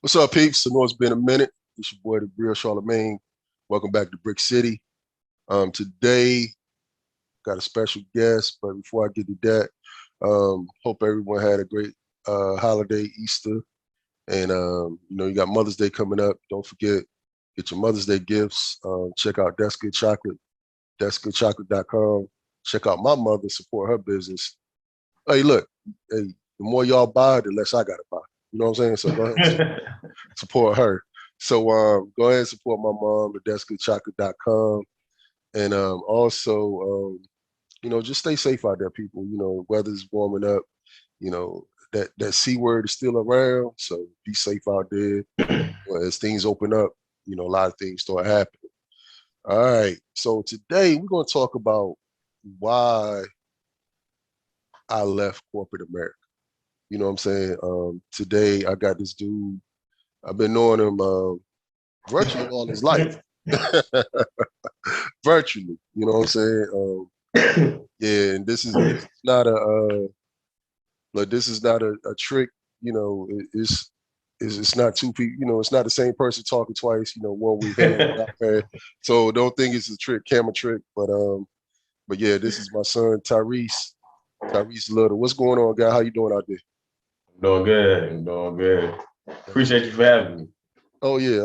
What's up, peeps? I know it's been a minute. It's your boy, the Real Charlemagne. Welcome back to Brick City. Today, got a special guest, but before I get to that, hope everyone had a great holiday, Easter, and you got Mother's Day coming up. Don't forget, get your Mother's Day gifts. Check out That's Good Chocolate, that'sgoodchocolate.com. Check out my mother, support her business. Hey, look, hey, the more y'all buy, the less I gotta buy. You know what I'm saying? So go ahead and support her. So go ahead and support my mom at that'sgoodchocolate.com. And also, just stay safe out there, people. Weather's warming up. That C word is still around. So be safe out there. As things open up, a lot of things start happening. All right. So today we're going to talk about why I left corporate America. You know what I'm saying? Today I got this dude. I've been knowing him virtually all his life. Virtually, you know what I'm saying? Yeah, and this is not a trick. It's not two people. It's not the same person talking twice. One week here. So don't think it's a trick, camera trick. But yeah, this is my son Tyrese. Tyrese Little. What's going on, guy? How you doing out there? I'm doing good. Appreciate you for having me. Oh yeah.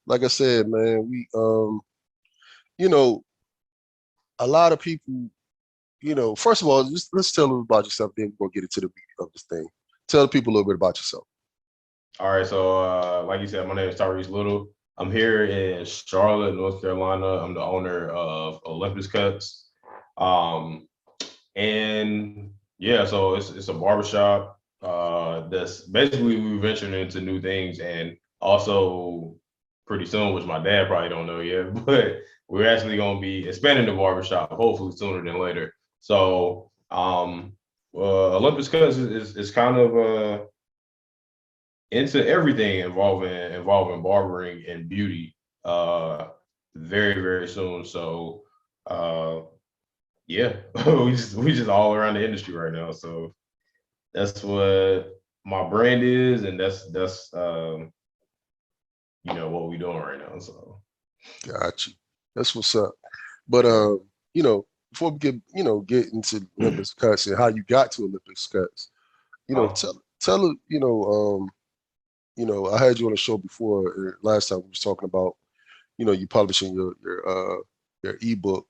Like I said, man, we a lot of people, first of all, just let's tell them about yourself, then we'll get into the meat of this thing. Tell the people a little bit about yourself. All right, so like you said, my name is Tyrese Little. I'm here in Charlotte, North Carolina. I'm the owner of Olympus Cuts. And yeah, so it's a barbershop. That's basically we venturing into new things, and also pretty soon, which my dad probably don't know yet, but we're actually gonna be expanding the barbershop hopefully sooner than later. So Olympus Cuts is kind of into everything involving barbering and beauty very, very soon. So yeah, we just all around the industry right now. So that's what my brand is, and that's what we're doing right now. So Got you. That's what's up. But before we get into Olympus Cuts and how you got to Olympus Cuts, tell I had you on the show before last time we was talking about, you publishing your ebook,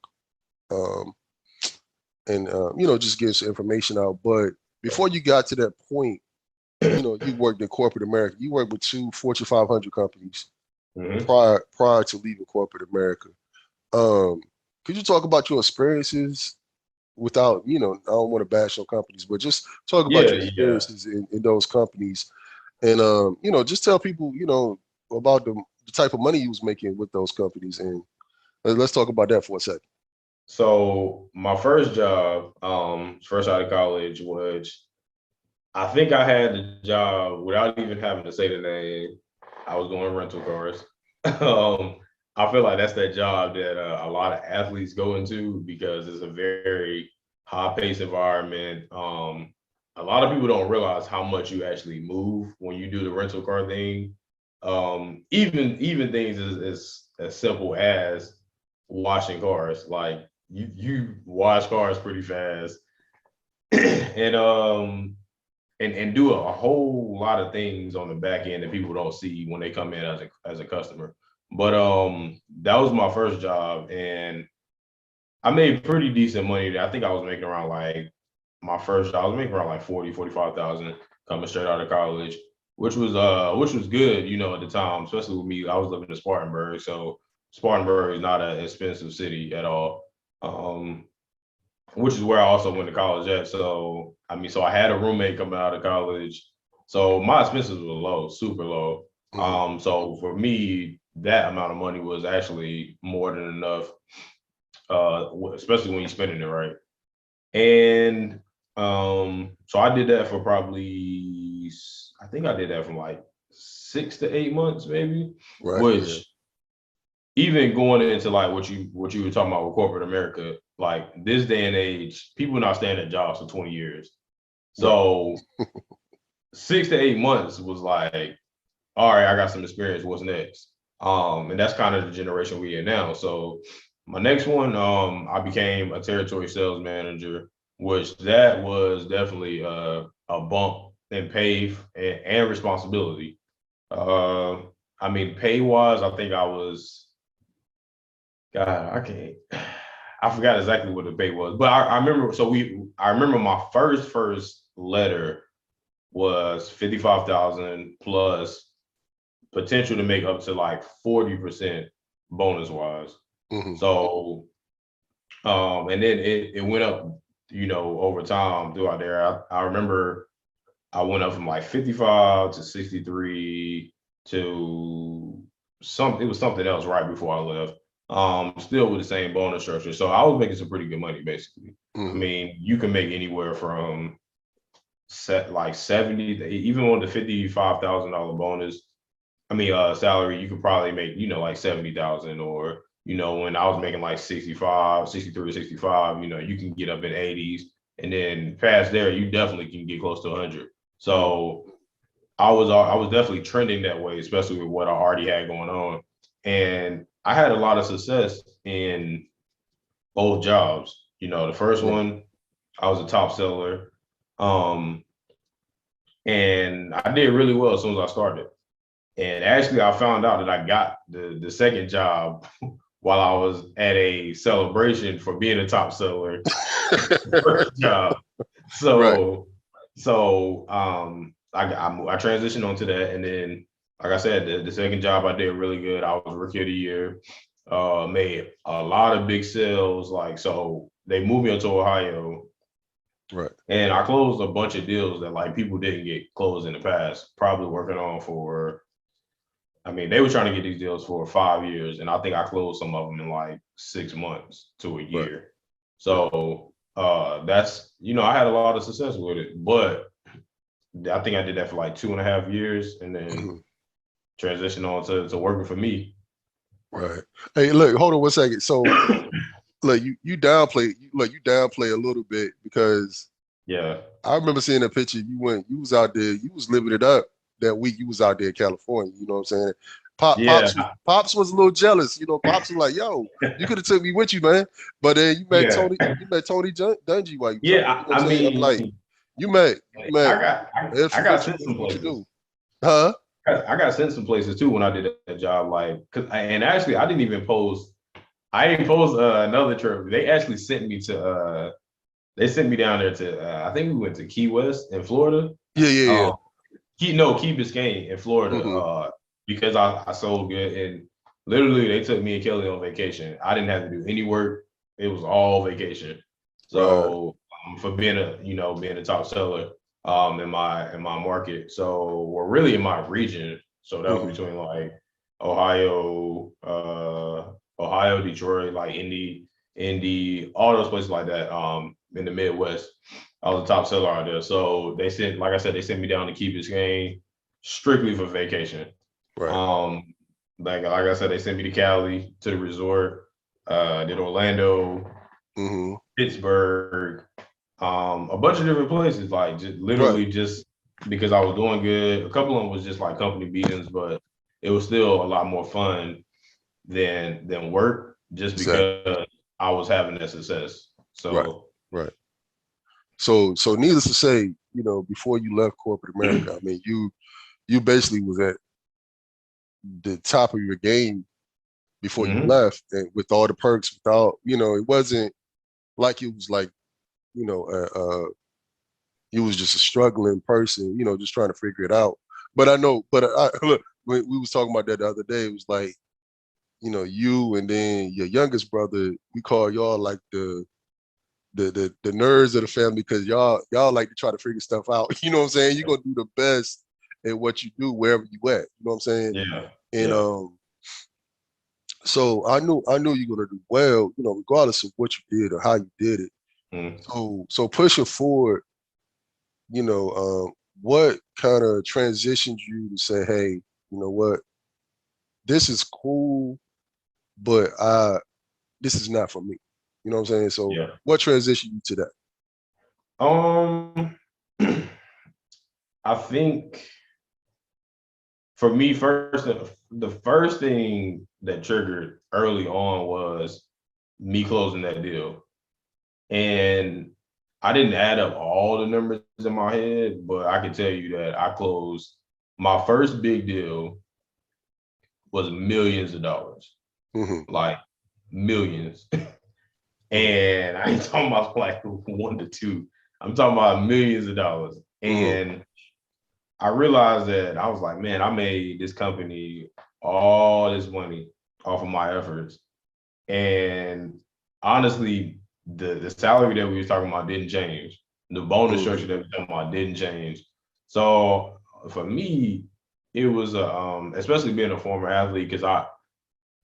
and just getting some information out. But before you got to that point, you worked in corporate America. You worked with two Fortune 500 companies prior to leaving corporate America. Could you talk about your experiences without, I don't want to bash on companies, but just talk about your experiences in those companies, and just tell people, about the type of money you was making with those companies, and let's talk about that for a second. So my first job, first out of college, was I think I had the job without even having to say the name. I was doing rental cars. I feel like that's that job that a lot of athletes go into because it's a very high-paced environment. A lot of people don't realize how much you actually move when you do the rental car thing. Even things as simple as washing cars. Like you wash cars pretty fast, and and do a whole lot of things on the back end that people don't see when they come in as a customer. But that was my first job, and I made pretty decent money there. I think I was making around like my first job, I was making around like 45,000 coming straight out of college, which was good, at the time, especially with me. I was living in Spartanburg, so Spartanburg is not an expensive city at all. Which is where I also went to college at. So so I had a roommate coming out of college. So my expenses were low, super low. So for me, that amount of money was actually more than enough, especially when you're spending it right. And so I did that for probably, I think I did that from like 6 to 8 months, maybe. Right. Which even going into like what you were talking about with corporate America, like this day and age, people not staying at jobs for 20 years. So 6 to 8 months was like all right, I got some experience. What's next? And that's kind of the generation we in now. So my next one, I became a territory sales manager, which that was definitely a bump in pay and responsibility. Uh, I mean, pay wise, I think I was, God, I can't, I forgot exactly what the pay was, but I remember. I remember my first letter was 55,000 plus potential to make up to like 40% bonus wise. Mm-hmm. So, and then it went up, over time throughout there. I remember I went up from like 55 to 63 to it was something else right before I left. Still with the same bonus structure. So I was making some pretty good money basically. I Mm-hmm. mean, you can make anywhere from like 70, even on the $55,000 bonus. I mean, salary, you could probably make, like 70,000, or, when I was making like 65, 63, 65, you can get up in 80s, and then past there, you definitely can get close to 100. So I was definitely trending that way, especially with what I already had going on. And I had a lot of success in both jobs. The first Right. one, I was a top seller. And I did really well as soon as I started. And actually, I found out that I got the second job while I was at a celebration for being a top seller. First job. Right. I transitioned onto that, and then, like I said, the second job I did really good. I was rookie of the year. Made a lot of big sales. Like, so they moved me into Ohio, Right. and I closed a bunch of deals that like people didn't get closed in the past. Probably working on for. I mean, they were trying to get these deals for 5 years, and I think I closed some of them in like 6 months to a Right. year. Right. So that's, I had a lot of success with it, but I think I did that for like 2.5 years, and then Mm-hmm. transitioned on to working for me. Right. Hey, look, hold on one second. So, look, you downplay a little bit because Yeah. I remember seeing a picture. You was out there, you was living it up that week. You was out there in California. You know what I'm saying? Yeah. Pops was a little jealous. Pops was like, "Yo, you could have took me with you, man." But then Yeah. You met Tony Dungy while you was out there. Yeah. You know what I'm I saying? I'm like, mean, you met. I got sent some What you places. do? Huh? I got sent some places too when I did that job. Like, and actually, I didn't even post. I didn't post another trip. They actually sent me to. They sent me down there to. I think we went to Key West in Florida. Yeah, yeah, yeah. Key Biscayne in Florida. Mm-hmm. Because I sold good, and literally they took me and Kelly on vacation. I didn't have to do any work. It was all vacation. Right. So for being a top seller in my market. So we're really in my region. So that was Mm-hmm. between like Ohio, Ohio, Detroit, like Indy, all those places like that. In the Midwest. I was a top seller out there. So like I said, they sent me down to Key Biscayne strictly for vacation. Right. Um, like I said, they sent me to Cali to the resort, did Orlando, Mm-hmm. Pittsburgh, a bunch of different places, like just Right. literally just because I was doing good. A couple of them was just like company meetings, but it was still a lot more fun than work just Exactly. because I was having that success. Right. So Right. So needless to say, before you left corporate America, I mean, you basically was at the top of your game before you mhm. left, and with all the perks, it wasn't like it was like, you know, you was just a struggling person, just trying to figure it out. But I know, look, when we was talking about that the other day, it was like, you and then your youngest brother, we call y'all like the nerds of the family because y'all like to try to figure stuff out. You know what I'm saying? You're gonna do the best at what you do wherever you at. You know what I'm saying? Yeah, And yeah. so I knew you're gonna do well, regardless of what you did or how you did it. Mm. So pushing forward, you know, what kind of transitioned you to say, hey, you know what, this is cool, but this is not for me. You know what I'm saying? So Yeah. what transitioned you to that? Um, I think for me, the first thing that triggered early on was me closing that deal. And I didn't add up all the numbers in my head, but I can tell you that I closed my first big deal was millions of dollars, like millions. And I ain't talking about like 1 to 2. I'm talking about millions of dollars. And I realized that I was like, man, I made this company all this money off of my efforts. And honestly, the salary that we was talking about didn't change. The bonus structure that we were talking about didn't change. So for me, it was especially being a former athlete, because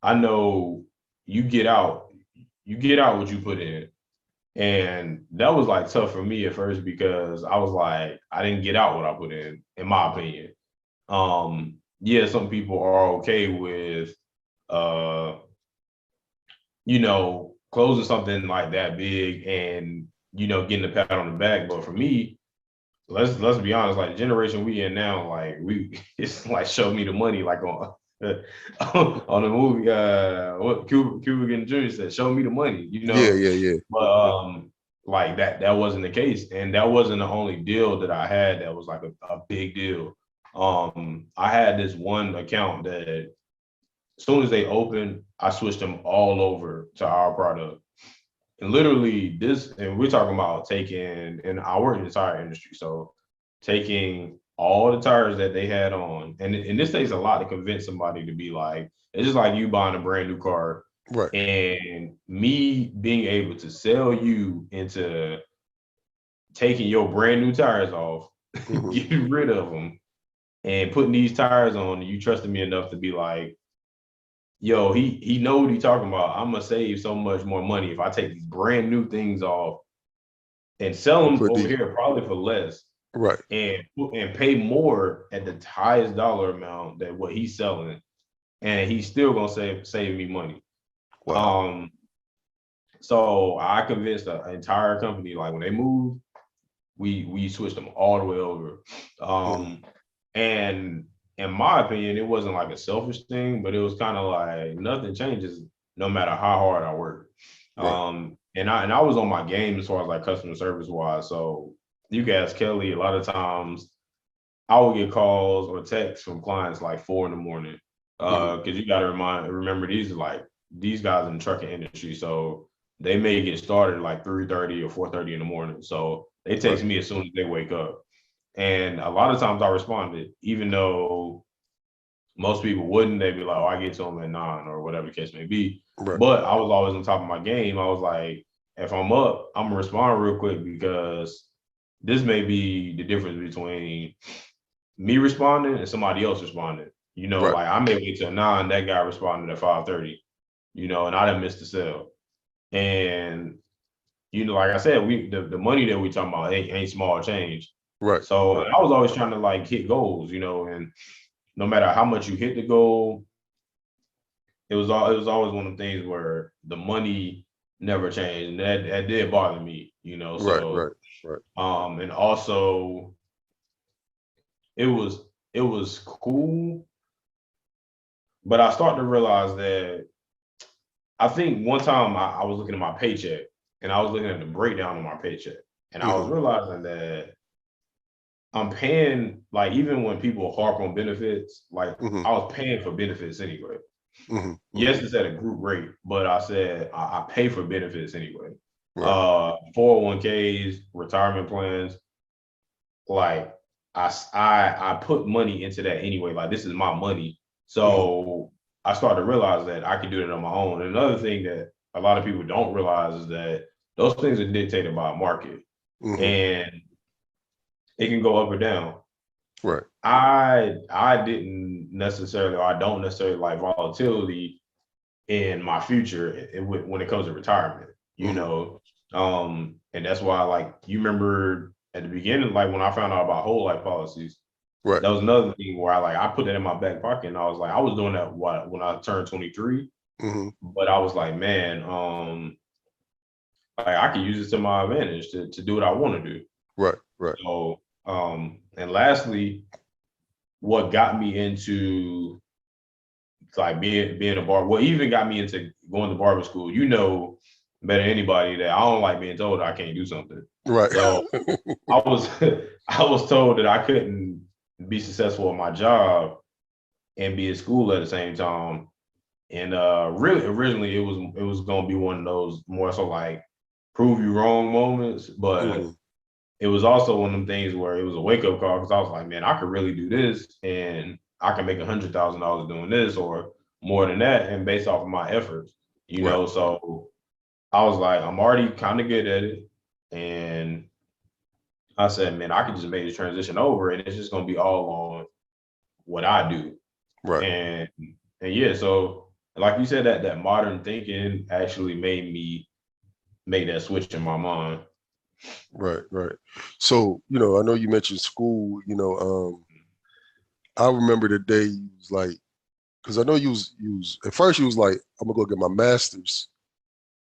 I know you get out what you put in. And that was like tough for me at first, because I was like, I didn't get out what I put in my opinion. Yeah, some people are okay with closing something like that big and getting a pat on the back. But for me, let's be honest, like the generation we in now, like it's like show me the money, like on on the movie, what Cuba Jr. said, show me the money, Yeah. But like that wasn't the case, and that wasn't the only deal that I had that was like a big deal. I had this one account that as soon as they opened, I switched them all over to our product. And literally and we're talking about taking, and I work in the tire industry, so taking all the tires that they had on, and this takes a lot to convince somebody to be like, it's just like you buying a brand new car, Right. and me being able to sell you into taking your brand new tires off, getting rid of them, and putting these tires on, and you trusted me enough to be like, yo, he know what he talking about. I'm gonna save so much more money if I take these brand new things off and sell them over here probably for less, right, and pay more at the highest dollar amount than what he's selling, and he's still gonna save me money. Wow. So I convinced the entire company, like when they moved, we switched them all the way over. And in my opinion, it wasn't like a selfish thing, but it was kind of like nothing changes no matter how hard I work. Right. And I was on my game as far as like customer service wise. So you can ask Kelly, a lot of times I would get calls or texts from clients like 4 in the morning. Because you gotta remember these guys in the trucking industry. So they may get started like 3:30 or 4:30 in the morning. So they text me as soon as they wake up. And a lot of times I responded, even though most people wouldn't. They'd be like, oh, I get to them at 9 or whatever the case may be. Right. But I was always on top of my game. I was like, if I'm up, I'm gonna respond real quick, because this may be the difference between me responding and somebody else responding. Like I may wait till 9, that guy responded at 5:30, and I didn't miss the sale. And like I said, the money that we talking about ain't small change. Right. So I was always trying to like hit goals, and no matter how much you hit the goal, it was always one of the things where the money never changed, and that did bother me, So right. and also it was cool, but I started to realize that I think one time I was looking at my paycheck, and I was looking at the breakdown of my paycheck, and I was realizing that I'm paying, like, even when people harp on benefits, like I was paying for benefits anyway. Yes, it's at a group rate, but I said I pay for benefits anyway. 401ks, retirement plans, like I put money into that anyway. Like, this is my money. So I started to realize that I could do it on my own. And another thing that a lot of people don't realize is that those things are dictated by a market. And it can go up or down. Right. I didn't necessarily, or I don't necessarily like volatility in my future when it comes to retirement, and that's why, like, you remember at the beginning, like when I found out about whole life policies, Right. that was another thing where I put that in my back pocket, and I was like, I was doing that when I turned 23, but I was like, man, like I can use this to my advantage to do what I want to do. Right. So, and lastly, what got me into like being a barber. What even got me into going to barber school? You know better than anybody that I don't like being told I can't do something. Right. So I was I was told that I couldn't be successful at my job and be at school at the same time. And really originally it was gonna be one of those more so like prove you wrong moments, but it was also one of them things where it was a wake up call because I was like, man, I could really do this and I can make $100,000 doing this or more than that, and based off of my efforts, you Right. know. So I was like, I'm already kind of good at it, and I said, man, I could just make the transition over, and it's just gonna be all on what I do, Right. and yeah. So like you said, that modern thinking actually made me make that switch in my mind. Right. Right. So, you know, I know you mentioned school, you know, I remember the day you was like, because I know you was at first you was like, I'm gonna go get my master's.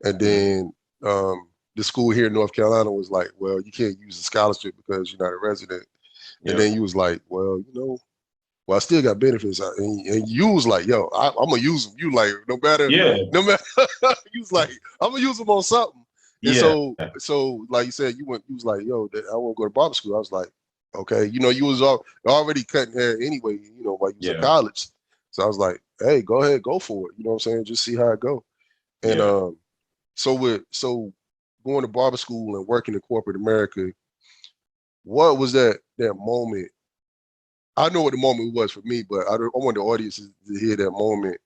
And then the school here in North Carolina was like, well, you can't use a scholarship because you're not a resident. And then Yep. you was like, well, you know, well, I still got benefits. And you was like, yo, I'm gonna use them. You like, Yeah. no matter, you was like, I'm gonna use them on something. And Yeah. so like you said, you was like, yo, I want to go to barber school. I was like, okay, you know, you was already cutting hair anyway, you know, while you was in Yeah. college. So I was like, hey, go ahead, go for it. You know what I'm saying? Just see how it go. And Yeah. so going to barber school and working in corporate America, what was that moment? I know what the moment was for me, but I want the audience to hear that moment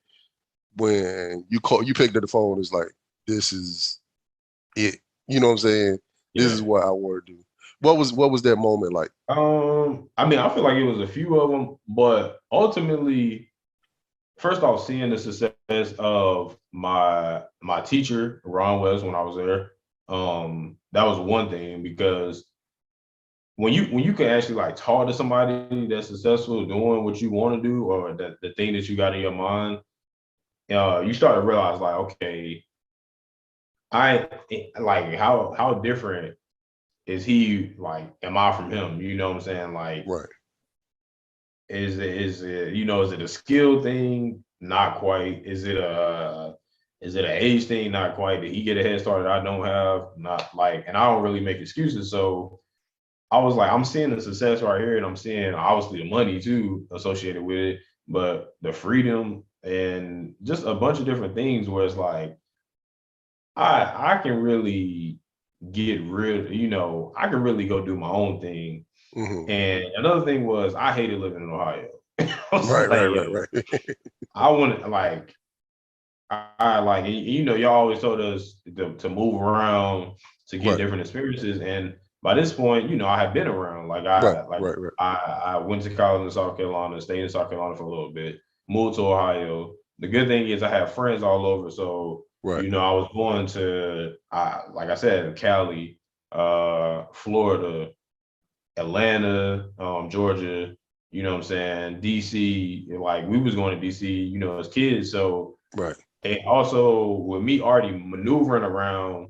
when you picked up the phone. It's like, this is it. You know what I'm saying? This Yeah. is what I want to do. What was that moment like? I mean, I feel like it was a few of them, but ultimately, first off, seeing the success of my teacher, Ron West, when I was there, that was one thing because when you can actually like talk to somebody that's successful doing what you want to do or the thing that you got in your mind, you start to realize like, okay, I like how different is he like am I from him? You know what I'm saying? Like Right. is it you know is it a skill thing? Not quite. Is it an age thing? Not quite. Did he get a head start that I don't have? Not like, and I don't really make excuses. So I was like, I'm seeing the success right here, and I'm seeing obviously the money too associated with it, but the freedom and just a bunch of different things where it's like I can really get rid, you know, I can really go do my own thing. Mm-hmm. And another thing was I hated living in Ohio. I was Right. like, Right. yo, Right. Right. I want to like I like you know, y'all always told us to move around to get Right. different experiences. And by this point, you know, I had been around. Right. Right. Right. I went to college in South Carolina, stayed in South Carolina for a little bit, moved to Ohio. The good thing is I have friends all over. So, Right. you know, I was going to like I said, Cali, Florida, Atlanta, Georgia, you know what I'm saying, DC, like we was going to DC, you know, as kids. So Right. and also with me already maneuvering around,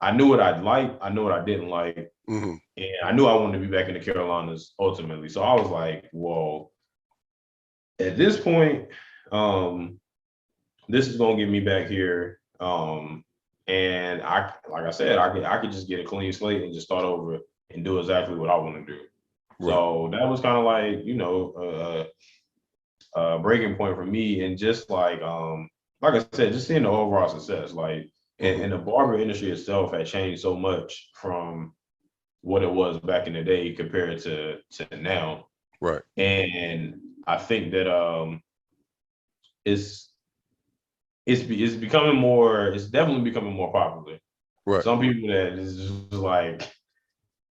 I knew what I'd like, I knew what I didn't like, Mm-hmm. and I knew I wanted to be back in the Carolinas ultimately. So I was like, well, at this point, um, this is gonna get me back here. And I like I said, I could just get a clean slate and just start over and do exactly what I want to do. Right. So that was kind of like, you know, breaking point for me, and just like I said, just seeing the overall success, like Mm-hmm. and the barber industry itself had changed so much from what it was back in the day compared to now. Right. And I think that it's it's becoming more, it's definitely becoming more popular. Right. Some people that is just like,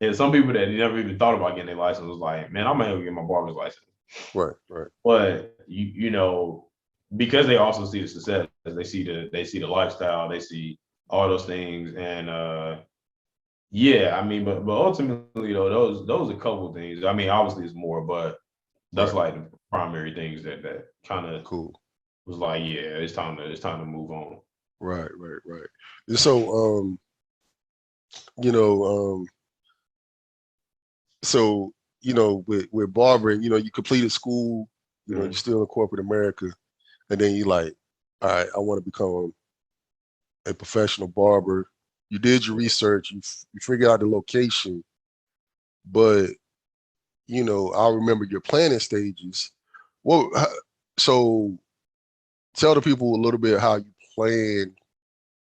and some people that never even thought about getting their license was like, man, I'm gonna get my barber's license. Right. Right. But you know, because they also see the success, they see the lifestyle, they see all those things, and yeah, I mean, but ultimately though, those are a couple things. I mean, obviously it's more, but that's Right. like the primary things that kind of Cool. was like, yeah, it's time to move on. Right. Right. Right. And so, you know, so with barbering, you completed school, you're Mhm. still in corporate America, and then you like, all right, I want to become a professional barber. You did your research, you figured out the location, but I remember your planning stages. Well, so tell the people a little bit how you plan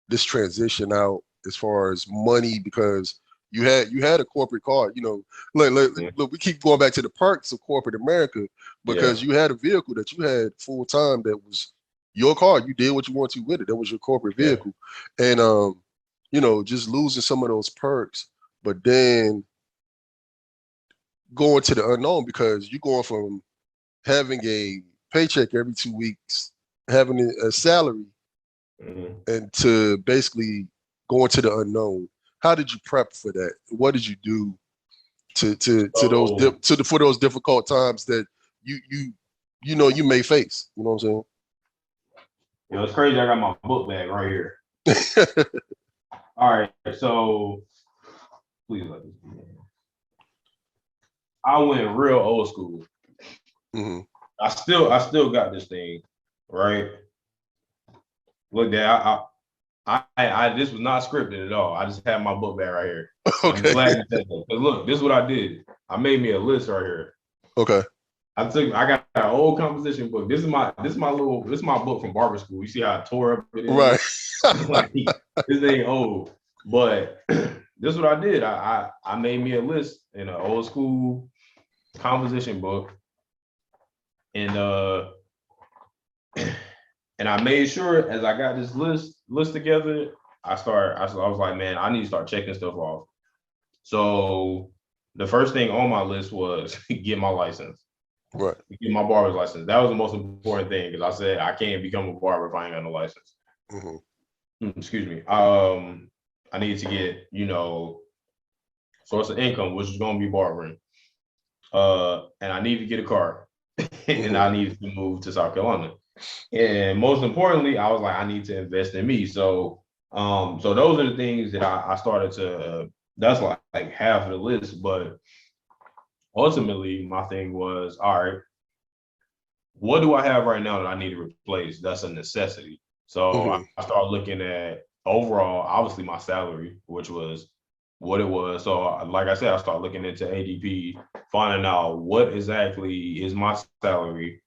this transition out as far as money, because you had a corporate card. Look, we keep going back to the perks of corporate America, because Yeah. you had a vehicle that you had full time that was your car. You did what you want to with it. That was your corporate Yeah. vehicle, and just losing some of those perks, but then going to the unknown, because you're going from having a paycheck every 2 weeks, having a salary, Mhm. and to basically going to the unknown. How did you prep for that? What did you do to those So, for those difficult times that you may face? You know what I'm it's crazy. I got my book bag right here. saying? All right. So please let this be. I went real old school. hmm I still got this thing, right? Look, Dad, this was not scripted at all. I just had my book bag right here. And I'm Okay. glad you said that. Because look, this is what I did. I made me a list right here. Okay. I got an old composition book. This is my book from barber school. You see how tore up it Right. is? Like this ain't old. But this is what I did. I made me a list in an old school composition book. And and I made sure as I got this list together, I was like, man, I need to start checking stuff off. So the first thing on my list was get my license, Right. get my barber's license. That was the most important thing because I said I can't become a barber if I ain't got no license. hmm Excuse me. I need to get, source of income, which is gonna be barbering. And I need to get a car. And hmm I needed to move to South Carolina. And most importantly, I was like, I need to invest in me. So those are the things that I started to. That's like half of the list. But ultimately, my thing was, all right, what do I have right now that I need to replace? That's a necessity. So hmm I started looking at overall, obviously my salary, which was what it was. So like I said, I started looking into ADP, finding out what exactly is my salary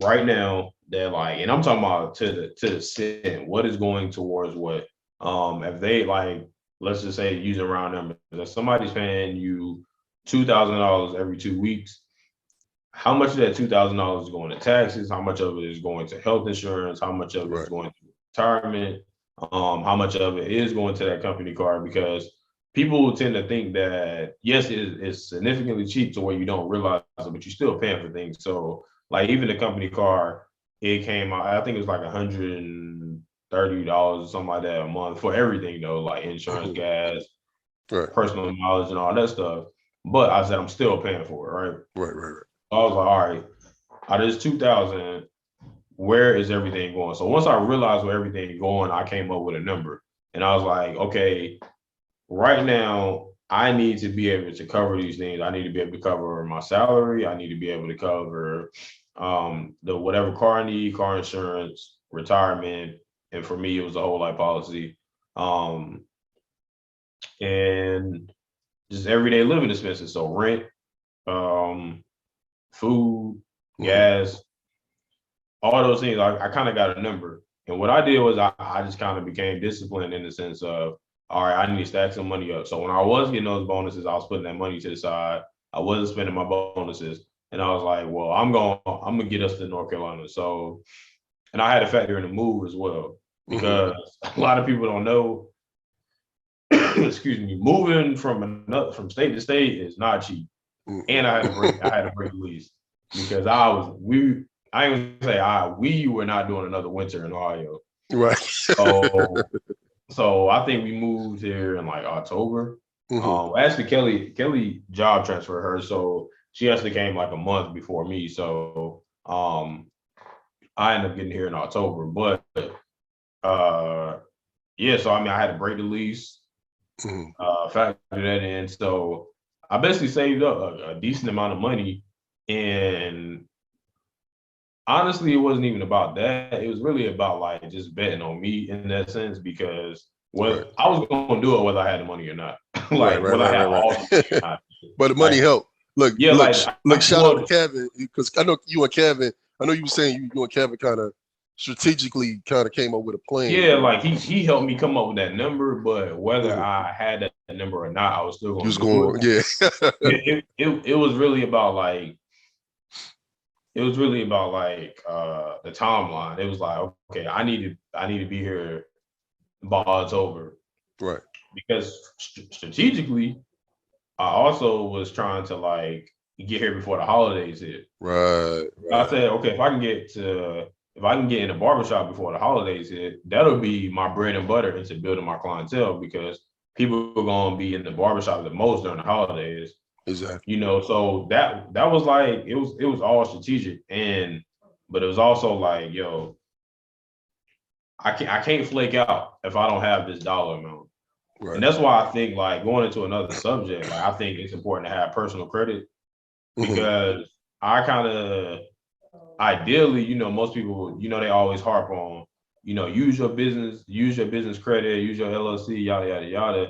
right now that like, and I'm talking about to the cent, what is going towards what? If they like, let's just say using round numbers, if somebody's paying you $2,000 every 2 weeks, how much of that $2,000 is going to taxes? How much of it is going to health insurance? How much of it is Right. going to retirement? How much of it is going to that company car? Because people tend to think that yes, it's significantly cheap to where you don't realize it, but you're still paying for things. So like even the company car, it came out, I think it was like $130 or something like that a month for everything though, like insurance, hmm gas, Right. personal knowledge, and all that stuff. But I said I'm still paying for it, right? Right. Right. I was like, all right, out of this 2,000, where is everything going? So once I realized where everything going, I came up with a number, and I was like, okay, right now I need to be able to cover these things. I need to be able to cover my salary. I need to be able to cover the whatever car I need, car insurance, retirement, and for me it was a whole life policy, um, and just everyday living expenses. So rent, um, food, hmm gas, all those things. I kind of got a number. And what I did was I just kind of became disciplined in the sense of, all right, I need to stack some money up. So when I was getting those bonuses, I was putting that money to the side. I wasn't spending my bonuses. And I was like, well, I'm gonna get us to North Carolina. So, and I had to factor in the move as well, hmm because a lot of people don't know, excuse me, moving from state to state is not cheap. hmm And I had to break the lease because I ain't gonna say we were not doing another winter in Ohio. Right. So so I think we moved here in like October. hmm Actually Kelly job transferred her, so she actually came like a month before me. So I ended up getting here in October. But uh yeah, so I mean I had to break the lease, hmm factor that in. So I basically saved up a decent amount of money, and honestly, it wasn't even about that. It was really about like just betting on me in that sense because Right. I was going to do it whether I had the money or not, Right, like right, whether I right, had right, all the money or right. not. But the money Like, helped. Look, yeah, look, like look, shout out to well, Kevin, because I know you and Kevin, I know you were saying you and Kevin kind of strategically kind of came up with a plan. yeah, like he helped me come up with that number, but whether Mhm. I had that number or not, I was still You going was to do going, it. yeah. It was really about like the timeline. It was like, okay, I need to be here by odds over Right, because strategically, I also was trying to like get here before the holidays hit. right, I right. said, okay, if I can get in a barbershop before the holidays hit, that'll be my bread and butter into building my clientele because people are gonna be in the barbershop the most during the holidays. Exactly. You know, so that was like it was all strategic, and but it was also like, yo, I can't flake out if I don't have this dollar amount. And Right. that's why I think like going into another subject, like I think it's important to have personal credit Hmm. because I kind of ideally, you know, most people, you know, they always harp on, you know, use your business credit, use your LLC, yada yada yada,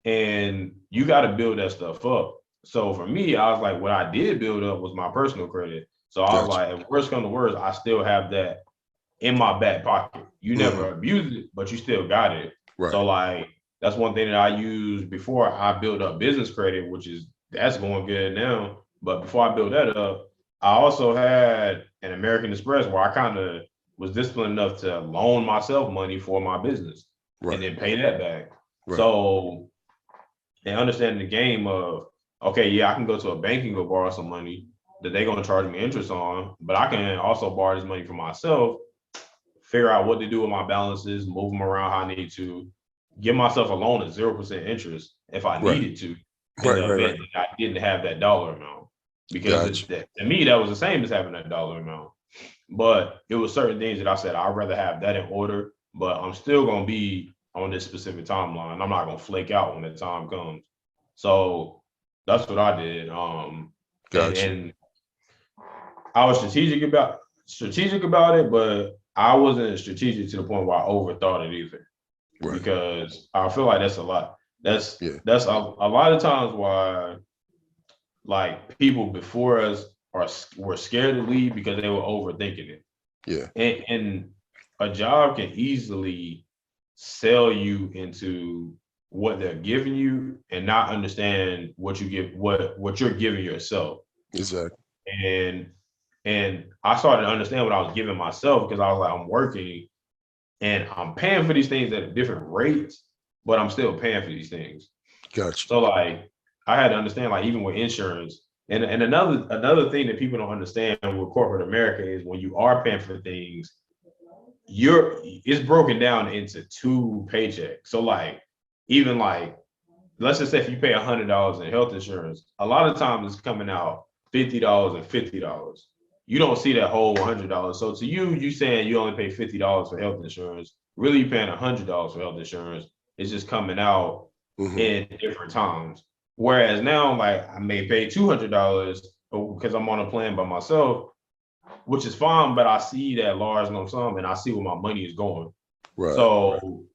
and you got to build that stuff up. So for me, I was like, what I did build up was my personal credit. So I was Gotcha. like, if worst come to worst, I still have that in my back pocket. You Hmm. never abuse it, but you still got it. Right. So like that's one thing that I used before I built up business credit, which is that's going good now. But before I built that up, I also had an American Express where I kind of was disciplined enough to loan myself money for my business and Right. then pay that back. Right. So and understanding the game of okay, yeah, I can go to a bank and go borrow some money that they're gonna charge me interest on, but I can also borrow this money for myself, figure out what to do with my balances, move them around how I need to, give myself a loan at 0% interest if I Right. needed to, in Right. the Right. Right. event that I didn't have that dollar amount. Because Gotcha. to me, that was the same as having that dollar amount. But it was certain things that I said I'd rather have that in order, but I'm still gonna be on this specific timeline. I'm not gonna flake out when the time comes. So that's what I did. Gotcha. And I was strategic about it, but I wasn't strategic to the point where I overthought it either. Right. Because I feel like that's a lot. Yeah. That's a lot of times why like people before us were scared to leave because they were overthinking it. Yeah. And a job can easily sell you into what they're giving you and not understand what you're giving yourself. Exactly. And I started to understand what I was giving myself because I was like, I'm working and I'm paying for these things at different rates, but I'm still paying for these things. Gotcha. So like I had to understand, like even with insurance, and another thing that people don't understand with corporate America is when you are paying for things, it's broken down into two paychecks. So like even like let's just say if you pay $100 in health insurance, a lot of times it's coming out $50 and $50. You don't see that whole $100. So to you, you saying you only pay $50 for health insurance. Really, you paying $100 for health insurance. It's just coming out Hmm. in different times. Whereas now, like I may pay $200 because I'm on a plan by myself, which is fine. But I see that large lump sum and I see where my money is going. Right. Right. So,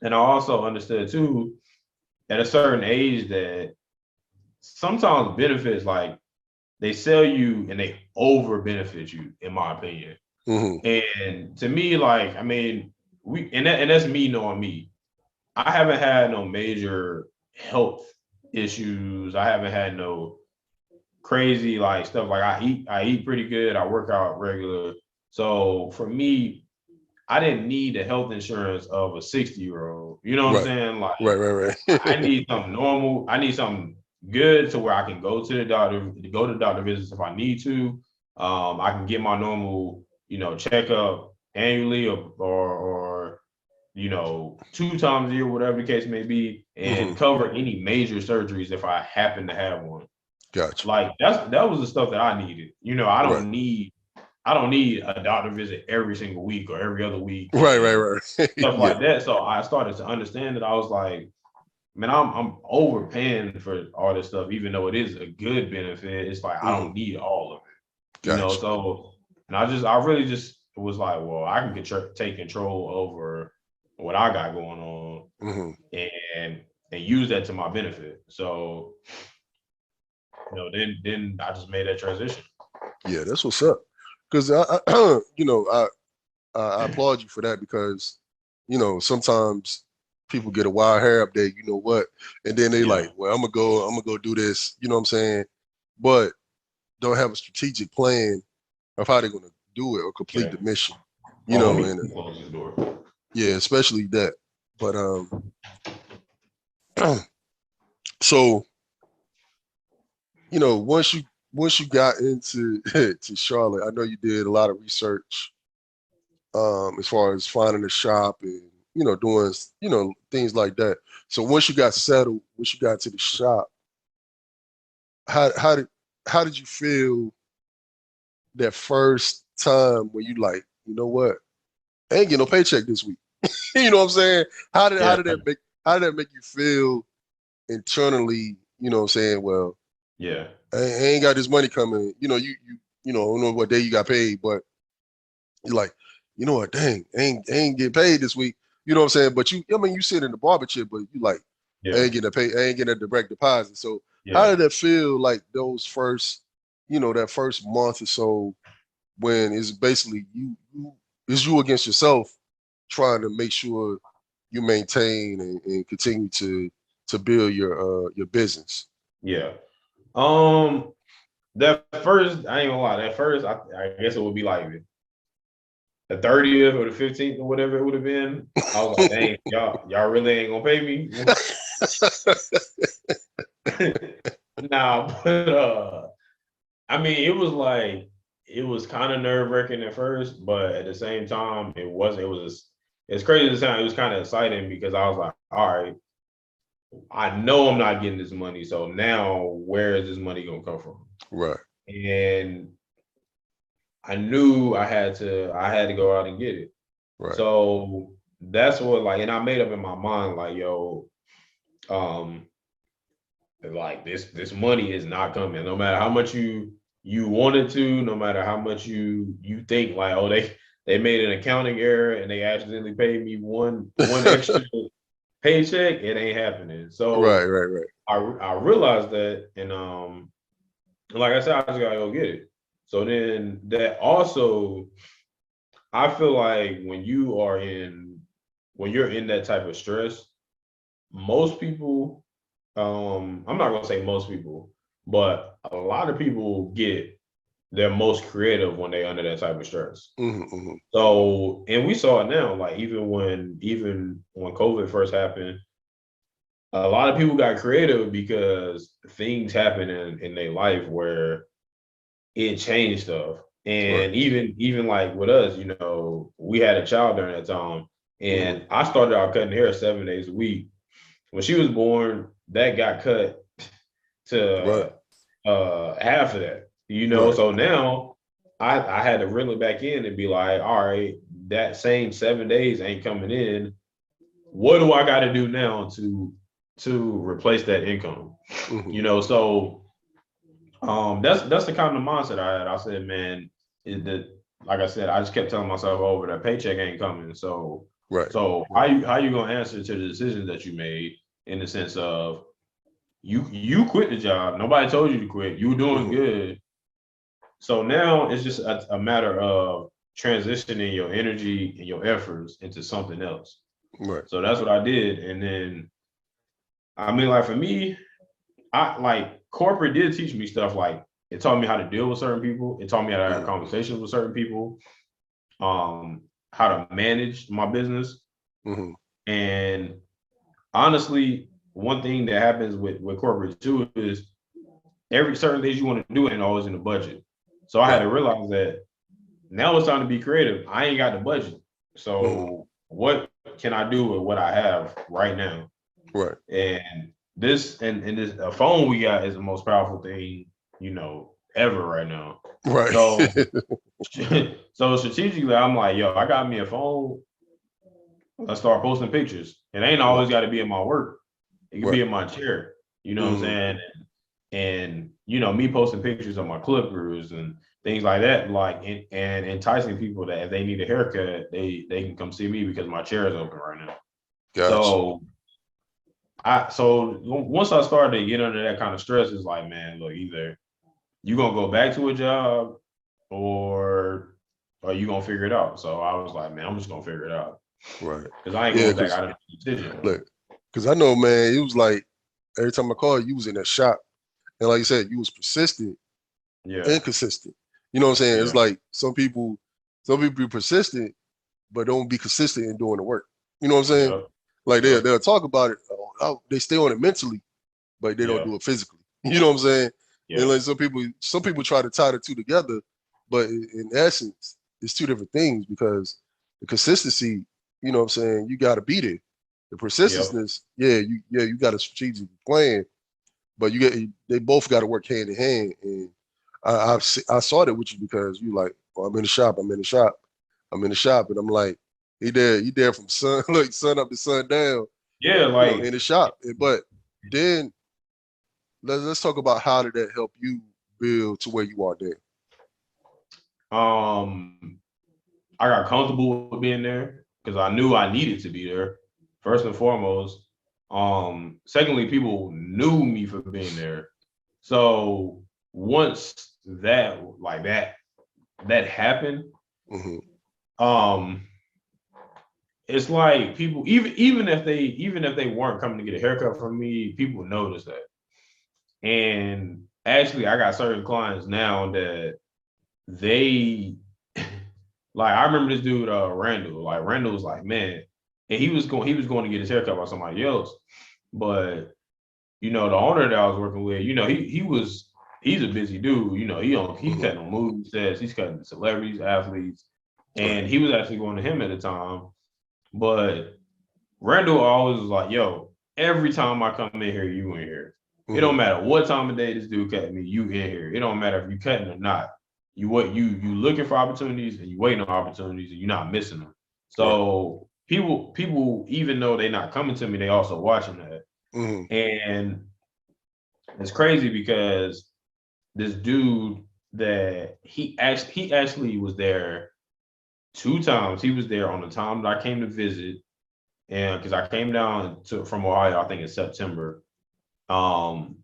and I also understood too at a certain age that sometimes benefits like they sell you and they over benefit you, in my opinion. Hmm. And to me, like, I mean, and that's me knowing me. I haven't had no major health issues. I haven't had no crazy like stuff. Like I eat pretty good. I work out regular. So for me, I didn't need the health insurance of a 60-year-old. You know what I'm Right. saying? Like Right. Right. I Right. need something normal. I need something good to where I can go to the doctor, go to the doctor visits if I need to. I can get my normal, you know, checkup annually or you know, 2 times a year, whatever the case may be, Hmm. and cover any major surgeries if I happen to have one. Gotcha. Like that was the stuff that I needed. You know, Right. I don't need a doctor visit every single week or every other week Right. Right. and Right. stuff Yeah. like that. So I started to understand that I was like, man, I'm overpaying for all this stuff, even though it is a good benefit. It's like I don't need all of it, Gotcha. So, and I really just was like, well, I can take control over what I got going on, and use that to my benefit. So, then I just made that transition. Yeah, that's what's up. Because I applaud you for that because, sometimes people get a wild hair update, you know what, and then they like, well, I'm gonna go do this, you know what I'm saying, but don't have a strategic plan of how they're gonna do it or complete the mission, Let me and close this door. yeah, especially that. But so once you got into to Charlotte, I know you did a lot of research as far as finding a shop and doing things like that. So once you got settled, once you got to the shop, how did you feel that first time when you like, you know what, I ain't getting no paycheck this week? You know what I'm saying? How did that make you feel internally? You know what I'm saying? Well, Yeah. I ain't got this money coming. I don't know what day you got paid, but you're like, you know what, dang, I ain't getting paid this week. You know what I'm saying? But you sit in the barber chair, but you like, I ain't getting a direct deposit. So how did that feel like those first, that first month or so when it's basically it's you against yourself trying to make sure you maintain and continue to build your business? Yeah. That first, I ain't gonna lie. That first, I guess it would be like the 30th or the 15th or whatever it would have been. I was like, dang, y'all really ain't gonna pay me. Nah, but I mean, it was kind of nerve wracking at first, but at the same time, it's crazy to sound. It was kind of exciting because I was like, all right, I know I'm not getting this money, so now where is this money gonna come from? Right. And I knew I had to go out and get it. Right. So that's what and I made up in my mind like, yo, um, like this money is not coming. No matter how much you wanted to, no matter how much you think like, oh, they made an accounting error and they accidentally paid me one extra paycheck, it ain't happening. So right. I realized that, and like I said, I just gotta go get it. So then that also, I feel like when you're in that type of stress, most people, I'm not gonna say most people, but a lot of people get their most creative when they're under that type of stress. So, and we saw it now, like even when COVID first happened, a lot of people got creative because things happen in their life where it changed stuff. And even like with us, we had a child during that time, and I started out cutting hair 7 days a week. When she was born, that got cut to half of that. So now I had to reel it back in and be like, all right, that same 7 days ain't coming in. What do I got to do now to replace that income? So that's the kind of mindset I had. I said, man, like I said, I just kept telling myself over that paycheck ain't coming. So how you gonna answer to the decisions that you made in the sense of you quit the job. Nobody told you to quit. You were doing good. So now it's just a matter of transitioning your energy and your efforts into something else. Right. So that's what I did. And then I mean, like for me, I like corporate did teach me stuff like it taught me how to deal with certain people. It taught me how to have conversations with certain people, how to manage my business. And honestly, one thing that happens with corporate too is every certain things you want to do ain't always in the budget. So I had to realize that now it's time to be creative. I ain't got the budget. So what can I do with what I have right now? Right. And this a phone we got is the most powerful thing, ever right now. Right. So so strategically, I'm like, yo, I got me a phone. Let's start posting pictures. It ain't always got to be in my work. It could Right. be in my chair. You know what I'm Mm-hmm. saying? And you know, me posting pictures of my clippers and things like that, like and enticing people that if they need a haircut, they can come see me because my chair is open right now. Gotcha. So so once I started to get under that kind of stress, it's like, man, look, either you gonna go back to a job or you gonna figure it out. So I was like, man, I'm just gonna figure it out Right. because I ain't Yeah, going back because out of the decision. look, because I know, man, it was like every time I called, you was in that shop. And like you said, you was persistent Yeah, and consistent. You know what I'm saying? It's yeah, like some people be persistent, but don't be consistent in doing the work. You know what I'm saying? yep, Like yep, they'll talk about it, they stay on it mentally, but they don't yeah, do it physically. You know what I'm saying? And yeah, like some people try to tie the two together, but in essence, it's two different things because the consistency, you know what I'm saying, you gotta be there. The yep. persistence, you got a strategic plan, but they both got to work hand in hand. And I saw that with you because you like, well, I'm in the shop, and I'm like, he there from sun like sun up to sun down, Yeah, in like the shop. But then let's talk about how did that help you build to where you are there. um I got comfortable with being there because I knew I needed to be there, first and foremost. Secondly, people knew me for being there. So once that happened, Hmm. um, it's like people even if they weren't coming to get a haircut from me, people noticed that. And actually, I got certain clients now that they like I remember this dude Randall. Like Randall was like, man, and he was going to get his haircut by somebody else. But you know, the owner that I was working with, you know, he's a busy dude. You know, he's Hmm. cutting on movie sets, he's cutting celebrities, athletes, Right. and he was actually going to him at the time. But Randall always was like, yo, every time I come in here, you in here. It Hmm. don't matter what time of day this dude cutting me, you in here. It don't matter if you cutting or not. You looking for opportunities and you waiting on opportunities and you're not missing them. Right. So people even though they're not coming to me, they also watching that. Hmm. And it's crazy because this dude that he actually was there two times. He was there on the time that I came to visit, and because I came down from Ohio, I think in September. Um,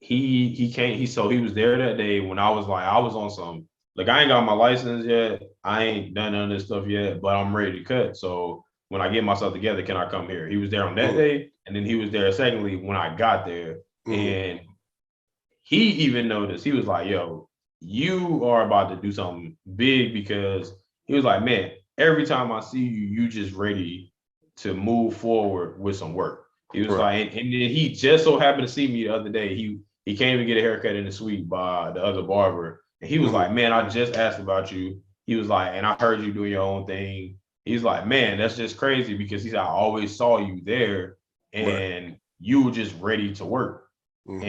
he came he was there that day when I was like I was on some like I ain't got my license yet. I ain't done none of this stuff yet, but I'm ready to cut. So when I get myself together, can I come here? He was there on that Hmm. day, and then he was there secondly when I got there, Hmm. and he even noticed. He was like, "Yo, you are about to do something big," because he was like, "Man, every time I see you, you just ready to move forward with some work." He was Right. like, and then he just so happened to see me the other day. He came to get a haircut in the suite by the other barber, and he was Hmm. like, "Man, I just asked about you." He was like, "And I heard you doing your own thing." He's like, "Man, that's just crazy," because he said, "I always saw you there, Right. and you were just ready to work." Hmm.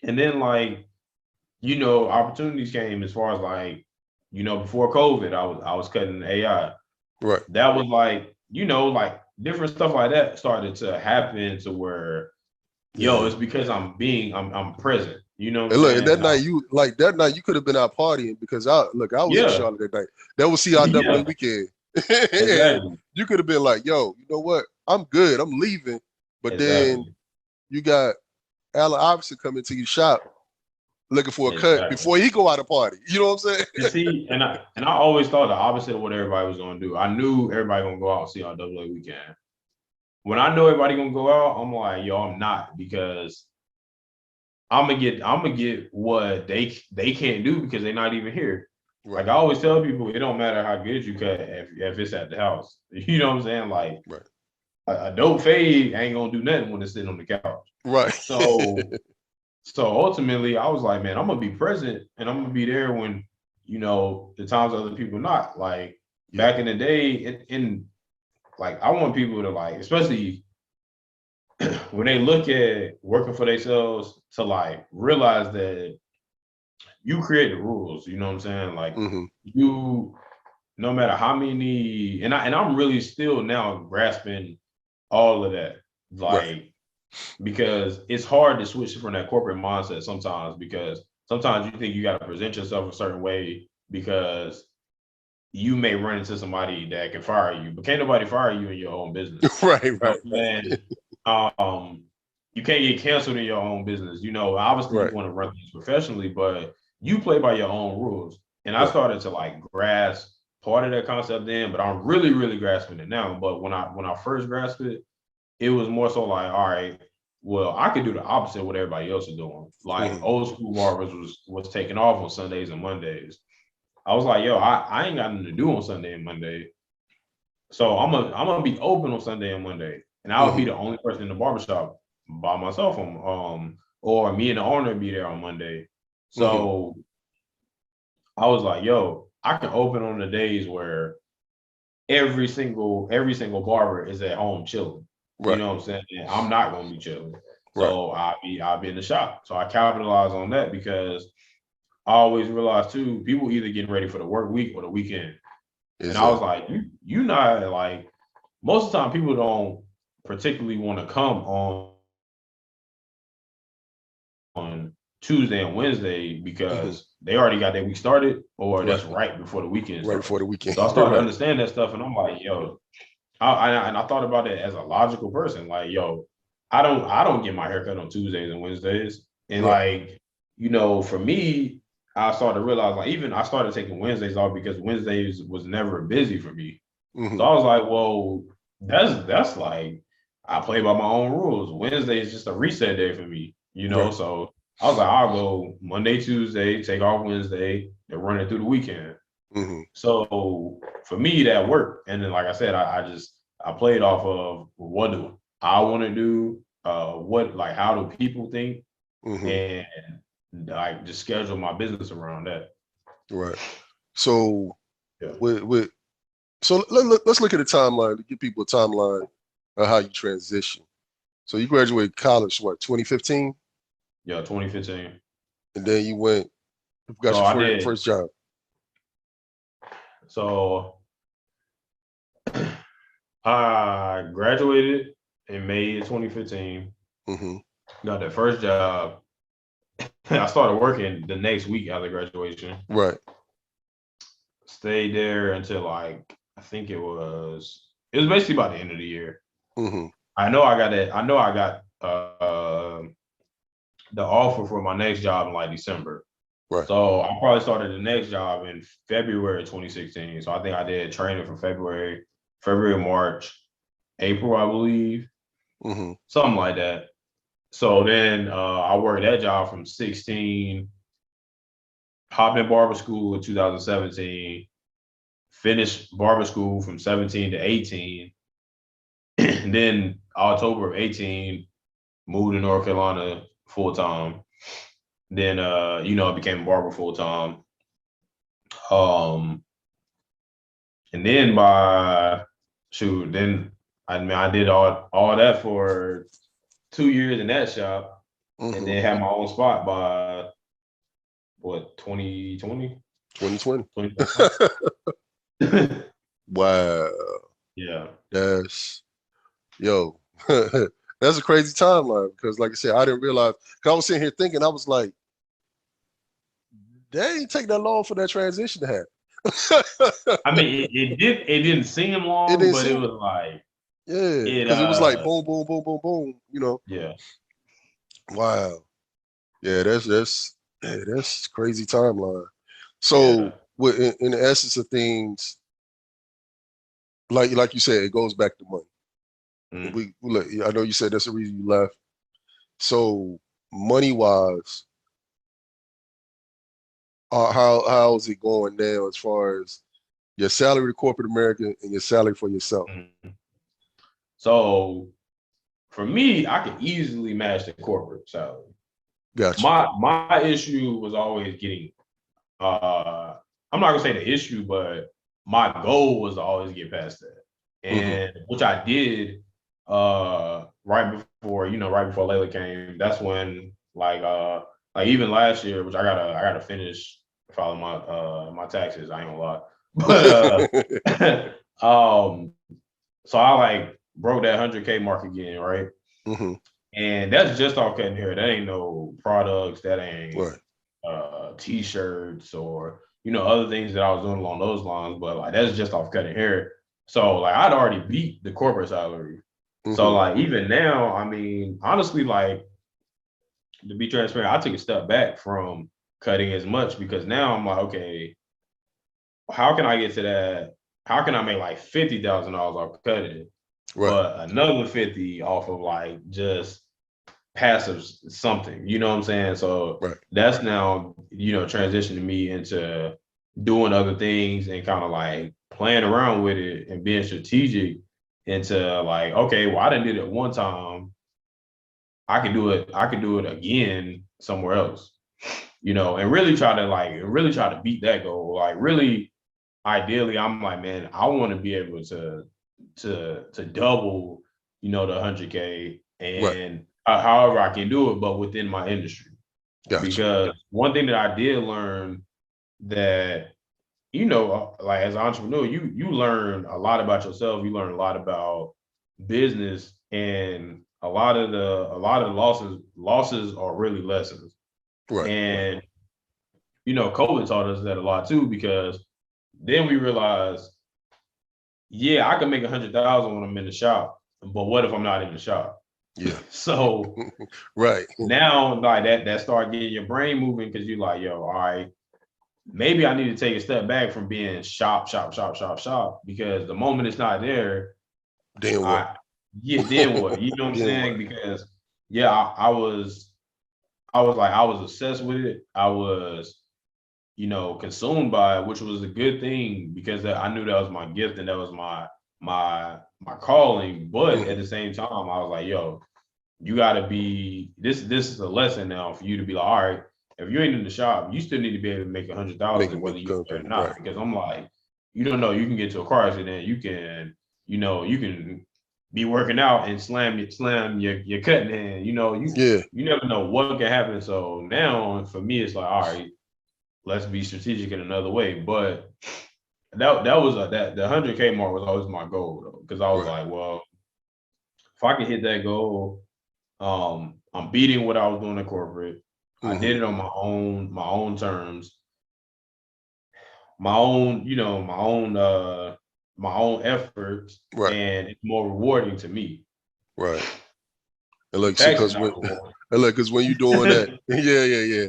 And then like, you know, opportunities came as far as like, you know, before COVID, I was cutting AI. Right. That was like, you know, like different stuff like that started to happen to where, yo, Yeah. it's because I'm present. You know what I'm And look, and saying? that night you could have been out partying because I was in Yeah, Charlotte that night. That was CIAA yeah, weekend. And exactly, you could have been like, yo, you know what? I'm good. I'm leaving. But then exactly, you got Allen Iverson coming to your shop looking for a cut exactly. before he go out to party. You know what I'm saying? And see, and I always thought the opposite of what everybody was gonna do. I knew everybody gonna go out and see our double A weekend. When I know everybody gonna go out, I'm like, yo, I'm not because I'm gonna get what they can't do because they're not even here. Right, Like I always tell people, it don't matter how good you cut if it's at the house. You know what I'm saying? Like right, a dope fade ain't gonna do nothing when it's sitting on the couch. right. So so ultimately, I was like, man, I'm gonna be present and I'm gonna be there when you know the times other people not. Like Yep. back in the day, in like I want people to like, especially when they look at working for themselves, to like realize that you create the rules. You know what I'm saying? Like Hmm. you, no matter how many, and I'm really still now grasping all of that. Right. Like, because it's hard to switch from that corporate mindset sometimes, because sometimes you think you got to present yourself a certain way because you may run into somebody that can fire you, but can't nobody fire you in your own business. Right. You know Right. what I'm saying? You can't get canceled in your own business. You know, obviously you Right. want to run things professionally, but you play by your own rules. And I Right. started to like grasp part of that concept then, but I'm really, really grasping it now. But when I first grasped it, it was more so like, all right, well, I could do the opposite of what everybody else is doing. Like Mhm. old school barbers was taking off on Sundays and Mondays. I was like, yo, I ain't got nothing to do on Sunday and Monday. So I'm gonna be open on Sunday and Monday. And I would be Mhm. the only person in the barbershop by myself on or me and the owner be there on Monday. Mhm. So I was like, yo, I can open on the days where every single barber is at home chilling. You Right. know what I'm saying? And I'm not gonna be chilling. Right. So I'll be in the shop. So I capitalize on that because I always realize too, people either getting ready for the work week or the weekend. And I was Exactly. like, you not like most of the time people don't particularly want to come on Tuesday and Wednesday Mhm. because they already got their week started or Right. that's right before the weekend Right started. before the weekend. So I started to Right. understand that stuff and I'm like, yo, and I thought about it as a logical person. Like, yo, I don't get my haircut on Tuesdays and Wednesdays. And Right. like, for me, I started to realize like even I started taking Wednesdays off because Wednesdays was never busy for me. So Mhm. I was like, well, that's like I play by my own rules. Wednesday is just a reset day for me, Right. So I was like, I'll go Monday, Tuesday, take off Wednesday, and run it through the weekend. Mhm. So for me, that worked. And then, like I said, I played off of what do I want to do, how do people think, Mhm. and like just schedule my business around that. Right. So Yeah, with let's look at the timeline to give people a timeline of how you transition. So you graduated college, what, 2015? yeah, 2015. And then you got So your I did. first job. So I graduated in May of 2015. Mm-hmm. Got that first job. I started working the next week after graduation. Right. Stayed there until like I think it was basically by the end of the year. Mm-hmm. I know I got it. I know I got the offer for my next job in like December. Right. So I probably started the next job in February 2016. So I think I did training from February, March, April, I believe, Mm-hmm. something like that. So then I worked that job from 16, hopped in barber school in 2017, finished barber school from 17 to 18. And then October of 18, moved to North Carolina full time. Then I became a barber full time. Um, and then then I did all that for 2 years in that shop, and Mm-hmm. then had my own spot by what 2020, 2020. 2021. Wow. Yeah. That's yo. That's a crazy timeline because, like I said, I didn't realize. Cause I was sitting here thinking, I was like, that ain't take that long for that transition to happen. I mean, it didn't seem It long, didn't but it seem, was like yeah, it because it was like boom, boom, boom, boom, boom. yeah. Wow. Yeah, that's crazy timeline. So, Yeah. in the essence of things, like you said, it goes back to money. And Mm. look, I know you said that's the reason you left. So, money wise, how is it going now as far as your salary to corporate America and your salary for yourself? Mm. So for me, I could easily match the corporate salary. Gotcha. My issue was always getting I'm not gonna say the issue, but my goal was to always get past that. Mm-hmm. And which I did right before Layla came. That's when like even last year, which I gotta finish filing my taxes, I ain't gonna lie. But so I like broke that 100K mark again, right? Mm-hmm. And that's just off cutting hair. That ain't no products. That ain't Right. T-shirts or other things that I was doing along those lines. But like that's just off cutting hair. So like I'd already beat the corporate salary. So Mm-hmm. like even now, I mean, honestly, like to be transparent, I took a step back from cutting as much because now I'm like, okay, how can I get to that? How can I make like $50,000 off cutting, Right. but another 50 off of like just passive something, you know what I'm saying? So Right. that's now, transitioning me into doing other things and kind of like playing around with it and being strategic into like, okay, well, I didn't do it one time. I could do it again somewhere else, and really try to beat that goal. Like really ideally, I'm like, man, I want to be able to double, the 100K Right. and however I can do it, but within my industry. Gotcha. Because one thing that I did learn that, like as an entrepreneur, you learn a lot about yourself. You learn a lot about business, and a lot of losses are really lessons. Right. And COVID taught us that a lot too, because then we realized, yeah, I can make 100,000 when I'm in the shop, but what if I'm not in the shop? Yeah. So Right. now, like that start getting your brain moving because you're like, yo, all right, maybe I need to take a step back from being shop, shop, shop, shop, shop, because the moment it's not there, Then what? I yeah, then what? You know what I'm Then saying? what? Because yeah, I was obsessed with it. I was consumed by it, which was a good thing because I knew that was my gift and that was my calling. But at Mm-hmm. the same time, I was like, yo, you gotta be this is a lesson now for you to be like, all right, if you ain't in the shop, you still need to be able to make Making 100,000 whether you're there or company. Right. not. Because I'm like, you don't know, you can get to a car accident, you can be working out and slam your cutting hand. Yeah. You never know what can happen. So now for me, it's like, all right, let's be strategic in another way. But that the 100K mark was always my goal though, because I was Right. like, well, if I can hit that goal, I'm beating what I was doing in corporate. I Mm-hmm. did it on my own terms, my own efforts, Right. and it's more rewarding to me. Right. And like, so, Taxes cause when, not rewarding. and like, cause when you're doing that, yeah, yeah, yeah.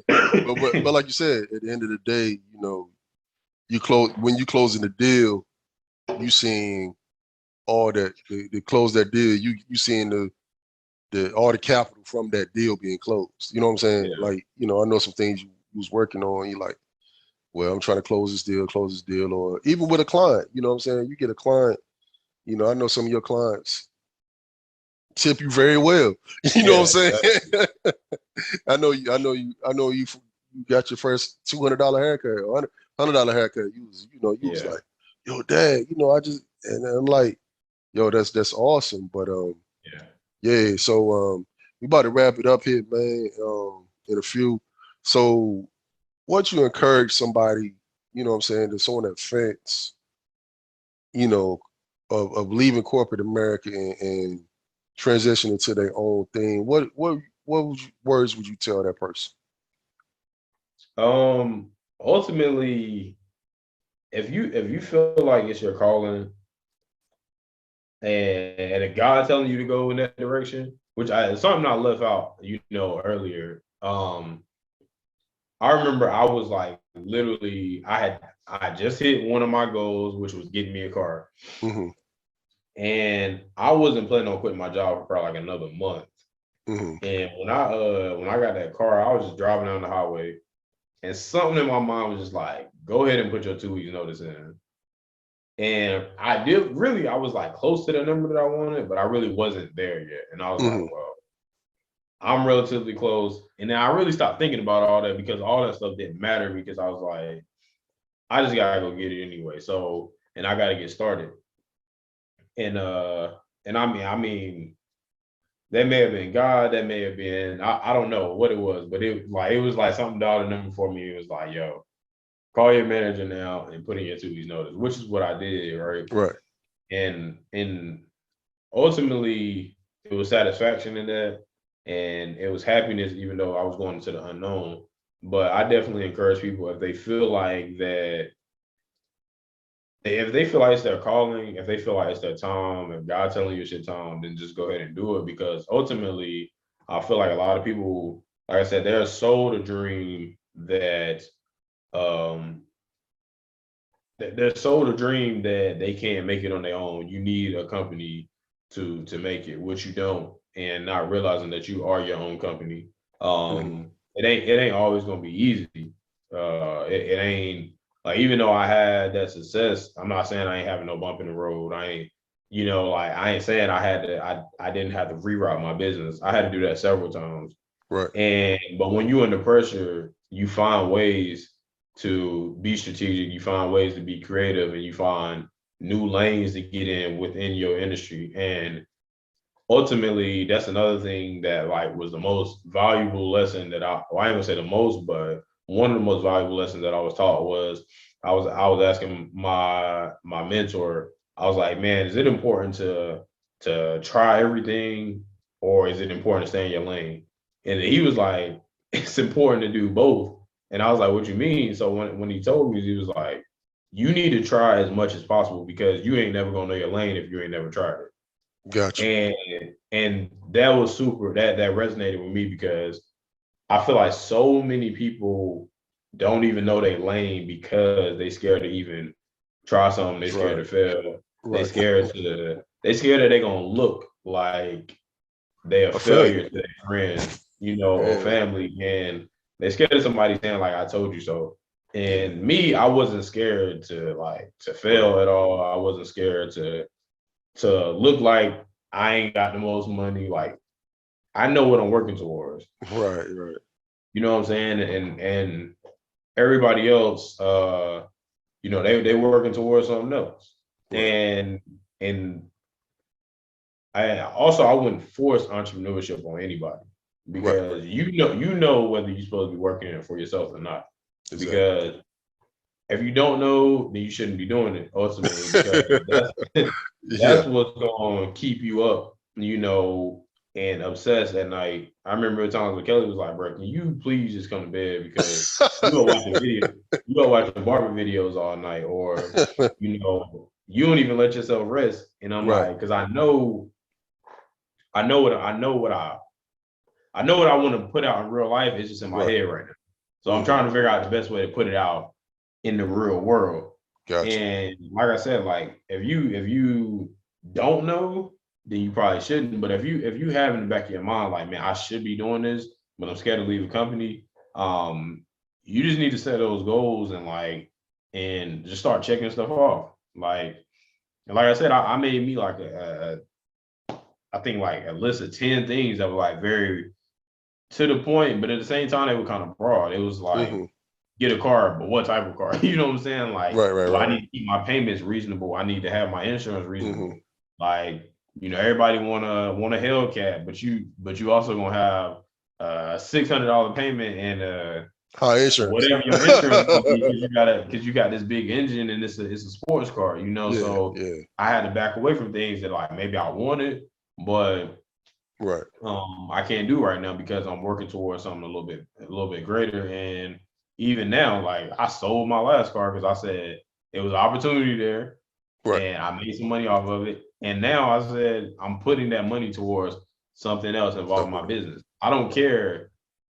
But like you said, at the end of the day, when you closing the deal, you seeing all that the close that deal, you seeing the all the capital from that deal being closed. You know what I'm saying? Yeah, Like, I know some things you was working on. You like, well, I'm trying to close this deal, or even with a client. You know what I'm saying? You get a client. I know some of your clients tip you very well. You know what I'm yeah, saying? You got your first $200 haircut or $100 haircut. You was yeah. like, yo, dad, I just, and I'm like, yo, that's awesome. But Yeah. yeah. So we about to wrap it up here, man. In a few. So what you encourage somebody, what I'm saying, that's on that fence, you know, of leaving corporate America and transitioning to their own thing. Words would you tell that person? Ultimately, if you feel like it's your calling and a God telling you to go in that direction, which something I left out, earlier. I remember I was like literally I just hit one of my goals, which was getting me a car. Mm-hmm. And I wasn't planning on quitting my job for probably like another month. Mm-hmm. And when I got that car, I was just driving down the highway, and something in my mind was just like, go ahead and put your 2 weeks notice in. And I was like close to the number that I wanted, but I really wasn't there yet. And I was like, Mm-hmm. well, I'm relatively close. And then I really stopped thinking about all that because all that stuff didn't matter because I was like, I just gotta go get it anyway. So, and I gotta get started. And I mean, that may have been God, that may have been I don't know what it was, but it was like something dialed a number for me. It was like, yo, call your manager now and put in your 2 weeks notice, which is what I did, right? Right. And ultimately it was satisfaction in that, and it was happiness, even though I was going into the unknown. But I definitely encourage people if they feel like that, if they feel like it's their calling, if they feel like it's their time, if God telling you it's your time, then just go ahead and do it. Because ultimately, I feel like a lot of people, like I said, they're sold a dream that um they're sold a dream that they can't make it on their own. You need a company to make it, which you don't, and not realizing that you are your own company. Mhm. It ain't always gonna be easy. It ain't like, even though I had that success, I'm not saying I ain't having no bump in the road. I ain't, like, I ain't saying I didn't have to reroute my business. I had to do that several times. Right. And but when you're under pressure, you find ways to be strategic, you find ways to be creative, and you find new lanes to get in within your industry. And ultimately, that's another thing that, like, was the most valuable lesson that well, I ain't gonna say the most, but one of the most valuable lessons that I was taught was, I was asking my mentor, I was like, man, is it important to try everything, or is it important to stay in your lane? And he was like, it's important to do both. And I was like, what you mean? So when he told me, he was like, you need to try as much as possible, because you ain't never gonna know your lane if you ain't never tried it. Gotcha. And that was super, that resonated with me, because I feel like so many people don't even know their lane because they scared to even try something. They scared Right. to fail. They Right. scared to they scared that they're gonna look like they're a A failure. failure to their friends, or Yeah. family, and they scared of somebody saying, like, I told you so. Yeah. And me, I wasn't scared to Right. fail at all. I wasn't scared to look like I ain't got the most money. Like, I know what I'm working towards. Right. Right. You know what I'm saying? And everybody else, they working towards something else. Right. And I wouldn't force entrepreneurship on anybody, Right. Right. because you know whether you're supposed to be working it for yourself or not. Exactly. Because if you don't know, then you shouldn't be doing it ultimately, because that's Yeah. that's what's gonna keep you up, and obsessed at night. I remember times when Kelly was like, bro, can you please just come to bed, because you go watching video, you go watching barber videos all night, or you don't even let yourself rest. And I'm Right. like, because I know what I want to put out in real life. It's just in my Right. head right now. So I'm Hmm. trying to figure out the best way to put it out in the real world. Gotcha. And like I said, like, if you don't know, then you probably shouldn't. But if you have in the back of your mind, like, man, I should be doing this, but I'm scared to leave a company. Um, you just need to set those goals, and just start checking stuff off. Like I said, I made me like I think like a list of 10 things that were like very to the point, but at the same time they were kind of broad. It was like, Hmm. get a car, but what type of car? You know what I'm saying? Like, Right. Right. well, I Right. need to keep my payments reasonable. I need to have my insurance Hmm. reasonable. Like, everybody want a Hellcat, but you also gonna have a $600 payment, and High insurance. whatever your insurance gonna be, because you got this big engine, and it's a sports car. Yeah. So Yeah. I had to back away from things that, like, maybe I wanted, but Right. I can't do right now, because I'm working towards something a little bit greater. And even now, like, I sold my last car because I said it was an opportunity there, Right. and I made some money off of it. And now I said I'm putting that money towards something else involving my Something. business. I don't care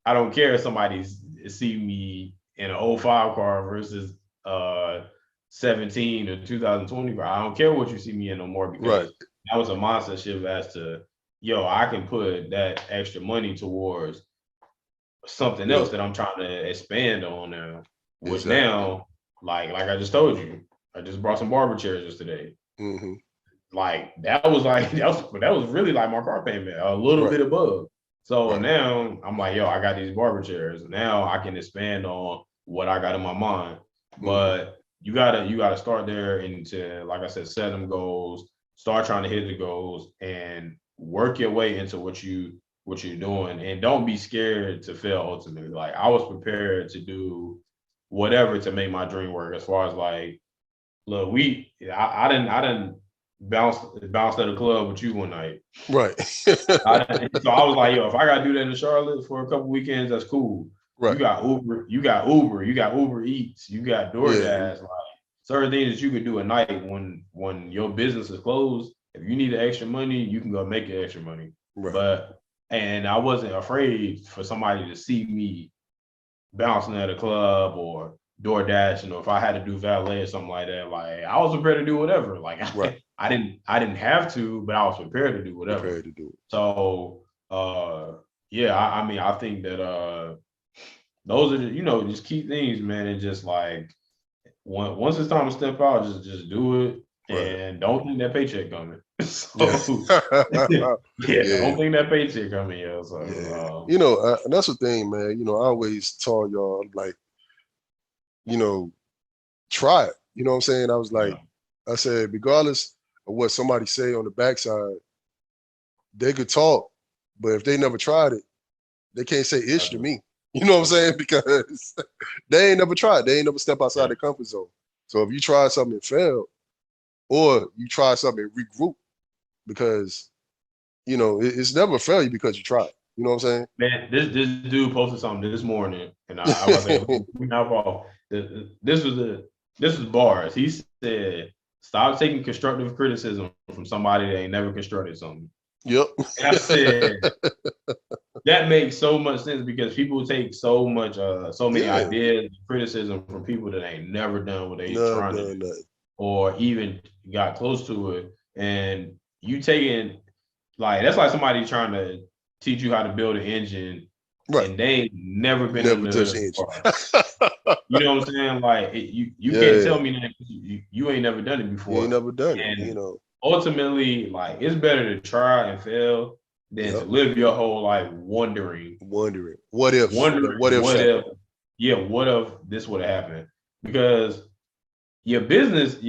if somebody see me in an '05 car versus uh 17 or 2020 car. I don't care what you see me in no more, Right. because that was a mindset shift as to, yo, I can put that extra money towards something else Building. that I'm trying to expand on now. Which Exactly. now, like I just told you, I just brought some barber chairs yesterday. Hmm. Like, that was really like my car payment, a little Right. bit above. So Right. now I'm like, yo, I got these barber chairs. Now I can expand on what I got in my mind. Hmm. But you gotta start there, and, to, like I said, set them goals, start trying to hit the goals, and work your way into what you're doing. And don't be scared to fail ultimately. Like, I was prepared to do whatever to make my dream work, as far as, like, look, I didn't bounced at a club with you one night. Right. So I was like, yo, if I gotta do that in Charlotte for a couple weekends, that's cool. Right. You got Uber, you got Uber Eats, you got Yeah. DoorDash, like certain things that you could do at night when your business is closed. If you need the extra money, you can go make the extra money. Right. And I wasn't afraid for somebody to see me bouncing at a club or DoorDash, if I had to do valet or something like that, like I was prepared to do whatever. Like Right. I didn't have to, but I was prepared to do whatever. Prepared to do it. So yeah, I mean, I think that those are just key things, man. And just like once it's time to step out, just do it. Right. And don't think that paycheck coming. So Yeah. yeah, don't think that paycheck coming. Yeah. So yeah. And that's the thing, man. I always tell y'all, like, try it. You know what I'm saying? I was like, I said, regardless of what somebody say on the backside, they could talk, but if they never tried it, they can't say ish to me. You know what I'm saying? Because they ain't never tried. They ain't never step outside the comfort zone. So if you try something and fail, or you try something and regroup, because it's never a failure because you tried. You know what I'm saying? Man, this dude posted something this morning, and I was like, we not off. This was bars. He said, "Stop taking constructive criticism from somebody that ain't never constructed something." Yep. And I said, that makes so much sense because people take so many ideas, criticism from people that ain't never done what they trying to do, or even got close to it, and you taking that's like somebody trying to teach you how to build an engine, right? And they never been in the hood. You know what I'm saying? Like you can't tell me that you ain't never done it before. You ain't never done it. And ultimately, like it's better to try and fail than to live your whole life wondering what if, what if this would have happened? Because your business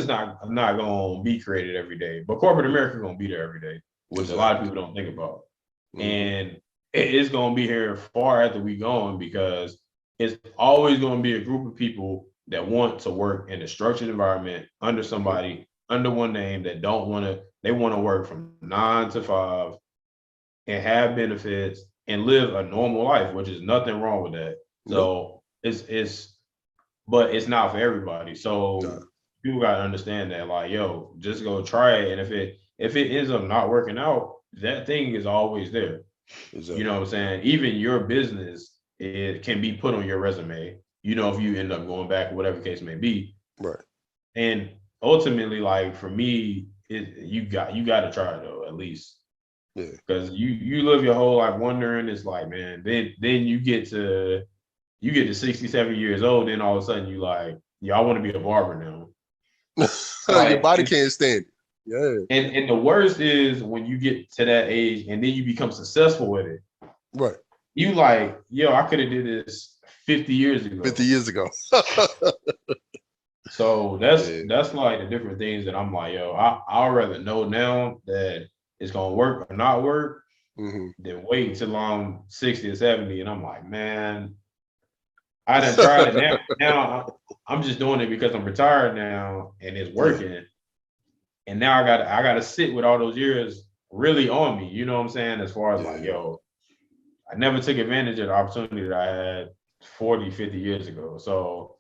not gonna be created every day, but corporate America gonna be there every day, which a lot of people don't think about. Mm-hmm. And it's gonna be here far after we gone, because it's always gonna be a group of people that want to work in a structured environment under somebody, under one name, that they want to work from 9 to 5 and have benefits and live a normal life, which is nothing wrong with that. So but it's not for everybody. So people gotta understand that, like, yo, just go try it. And if it ends up not working out, that thing is always there. Exactly. You know what I'm saying? Even your business, it can be put on your resume, if you end up going back, whatever case may be. Right. And ultimately, like for me, you got to try it though, at least. Yeah. Because you live your whole life wondering, it's like, man, then you get to 67 years old, then all of a sudden you like, I want to be a barber now. Your body can't stand it. Yeah. And the worst is when you get to that age and then you become successful with it. Right. You like, yo, I could have did this 50 years ago. 50 years ago. So that's like the different things that I'm like, yo, I'd rather know now that it's gonna work or not work than wait until I'm 60 or 70 and I'm like, man, I done tried it. Now I'm just doing it because I'm retired now and it's working. Yeah. And now I gotta sit with all those years really on me. You know what I'm saying? As far as like, yo, I never took advantage of the opportunity that I had 40, 50 years ago. So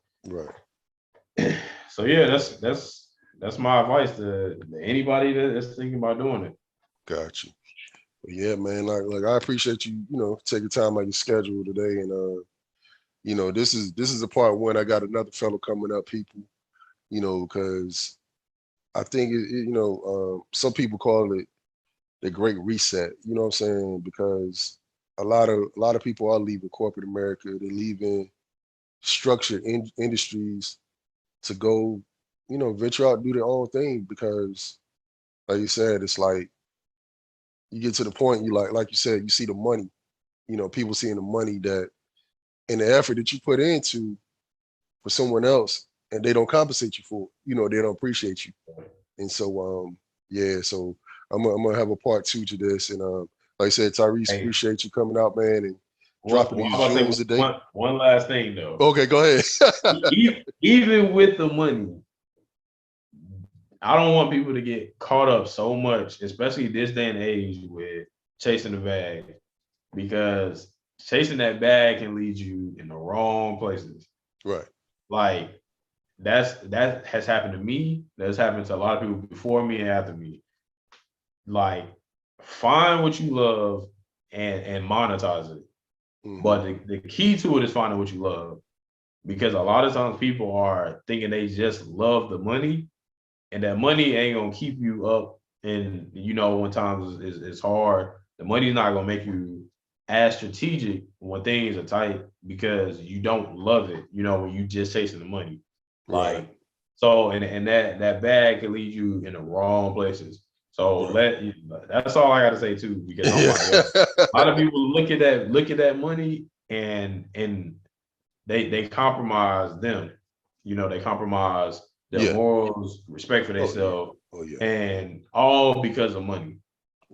so yeah, that's my advice to anybody that's thinking about doing it. Got you. Yeah, man. Like I appreciate you, taking time out your schedule today. And this is a part when I got another fellow coming up, people, because I think some people call it the Great Reset. You know what I'm saying? Because a lot of people are leaving corporate America. They're leaving structured industries to go, venture out and do their own thing. Because, like you said, it's like you get to the point you like you said, you see the money. People seeing the money that and the effort that you put into for someone else, and they don't compensate you for it. They don't appreciate you. And so, so I'm gonna have a part 2 to this. And like I said, Tyrese, appreciate you coming out, man, and dropping these jewels today. One last thing though. Okay, go ahead. Even with the money, I don't want people to get caught up so much, especially this day and age, with chasing the bag, because chasing that bag can lead you in the wrong places. Right. Like that has happened to me. That's happened to a lot of people before me and after me. Like, find what you love and monetize it. Mm-hmm. But the key to it is finding what you love, because a lot of times people are thinking they just love the money, and that money ain't gonna keep you up. And when times is hard, the money's not gonna make you as strategic when things are tight, because you don't love it. When you just chasing the money, Right. like, so, and that bag can lead you in the wrong places. So Right. that's all I got to say too, because I'm like, yo, a lot of people look at that money, and they compromise them. They compromise their Yeah. morals, respect for Oh yeah. themselves, Oh yeah. and all because of money.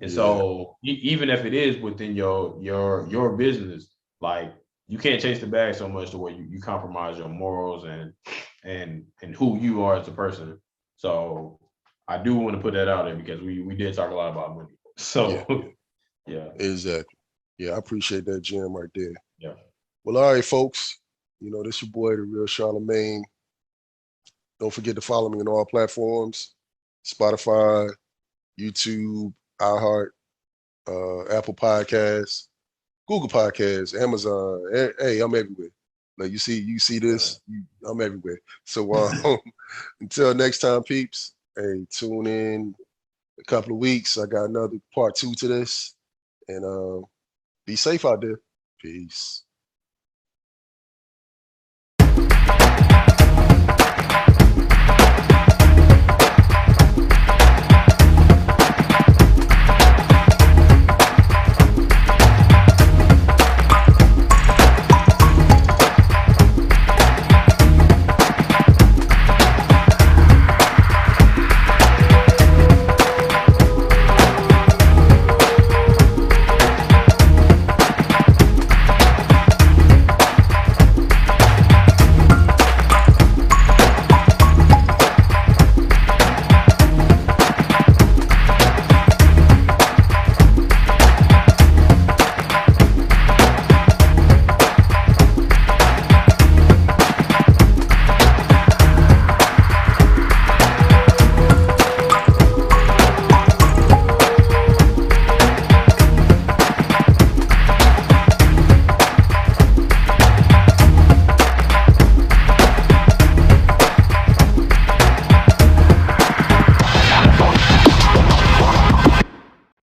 And Yeah. so even if it is within your business, like, you can't chase the bag so much to where you compromise your morals and who you are as a person. So I do want to put that out there, because we did talk a lot about money. Yeah. So Yeah. yeah, Exactly. Yeah, I appreciate that, Jim, right there. yeah. Well, all right, folks. This your boy, the Real Charlemagne. Don't forget to follow me on all platforms: Spotify, YouTube, iHeart, Apple Podcasts, Google Podcasts, Amazon. Hey, I'm everywhere. Like you see this, I'm everywhere. So until next time, peeps. Hey, tune in a couple of weeks. I got another part 2 to this, and be safe out there. Peace.